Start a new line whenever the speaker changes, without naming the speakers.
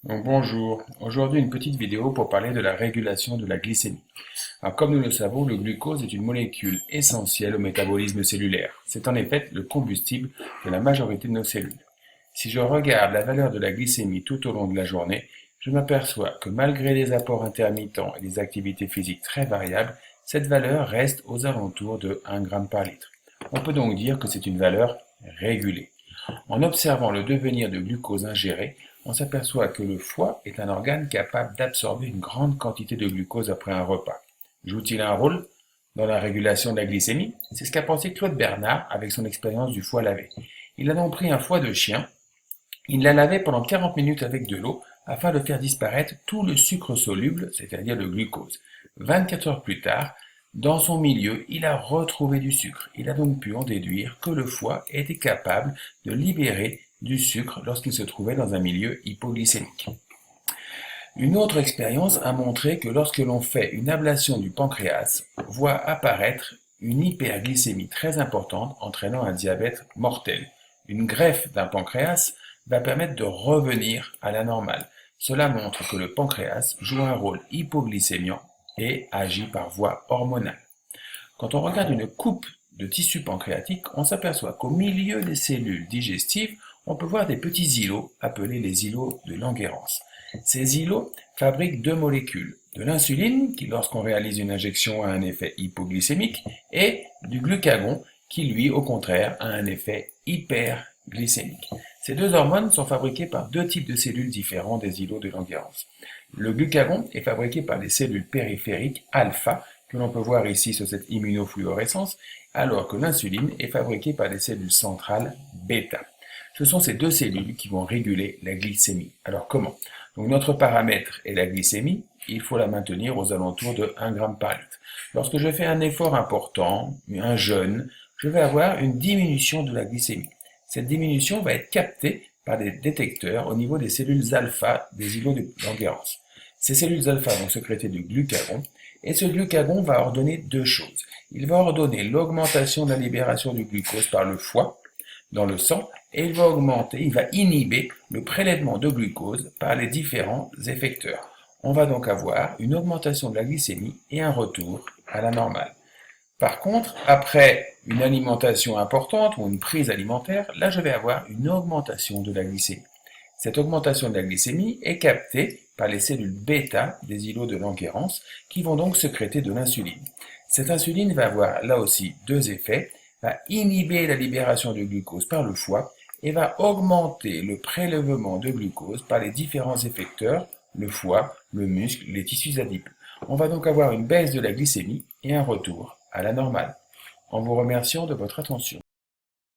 Donc, bonjour, aujourd'hui une petite vidéo pour parler de la régulation de la glycémie. Alors, comme nous le savons, le glucose est une molécule essentielle au métabolisme cellulaire. C'est en effet le combustible de la majorité de nos cellules. Si je regarde la valeur de la glycémie tout au long de la journée, je m'aperçois que malgré les apports intermittents et des activités physiques très variables, cette valeur reste aux alentours de 1 g par litre. On peut donc dire que c'est une valeur régulée. En observant le devenir de glucose ingéré, on s'aperçoit que le foie est un organe capable d'absorber une grande quantité de glucose après un repas. Joue-t-il un rôle dans la régulation de la glycémie? C'est ce qu'a pensé Claude Bernard avec son expérience du foie lavé. Il a donc pris un foie de chien, il l'a lavé pendant 40 minutes avec de l'eau afin de faire disparaître tout le sucre soluble, c'est-à-dire le glucose. 24 heures plus tard, dans son milieu, il a retrouvé du sucre. Il a donc pu en déduire que le foie était capable de libérer du sucre lorsqu'il se trouvait dans un milieu hypoglycémique. Une autre expérience a montré que lorsque l'on fait une ablation du pancréas, on voit apparaître une hyperglycémie très importante entraînant un diabète mortel. Une greffe d'un pancréas va permettre de revenir à la normale. Cela montre que le pancréas joue un rôle hypoglycémiant et agit par voie hormonale. Quand on regarde une coupe de tissu pancréatique, on s'aperçoit qu'au milieu des cellules digestives, on peut voir des petits îlots appelés les îlots de Langerhans. Ces îlots fabriquent deux molécules, de l'insuline, qui lorsqu'on réalise une injection a un effet hypoglycémique, et du glucagon, qui lui, au contraire, a un effet hyperglycémique. Ces deux hormones sont fabriquées par deux types de cellules différents des îlots de Langerhans. Le glucagon est fabriqué par les cellules périphériques alpha, que l'on peut voir ici sur cette immunofluorescence, alors que l'insuline est fabriquée par des cellules centrales bêta. Ce sont ces deux cellules qui vont réguler la glycémie. Alors comment? Donc notre paramètre est la glycémie, il faut la maintenir aux alentours de 1 g par litre. Lorsque je fais un effort important, un jeûne, je vais avoir une diminution de la glycémie. Cette diminution va être captée par des détecteurs au niveau des cellules alpha des îlots de Langerhans. Ces cellules alpha vont sécréter du glucagon, et ce glucagon va ordonner deux choses. Il va ordonner l'augmentation de la libération du glucose par le foie, dans le sang, et il va inhiber le prélèvement de glucose par les différents effecteurs. On va donc avoir une augmentation de la glycémie et un retour à la normale. Par contre, après une alimentation importante ou une prise alimentaire, là je vais avoir une augmentation de la glycémie. Cette augmentation de la glycémie est captée par les cellules bêta des îlots de Langerhans qui vont donc sécréter de l'insuline. Cette insuline va avoir là aussi deux effets, va inhiber la libération de glucose par le foie et va augmenter le prélèvement de glucose par les différents effecteurs, le foie, le muscle, les tissus adipeux. On va donc avoir une baisse de la glycémie et un retour à la normale. En vous remerciant de votre attention.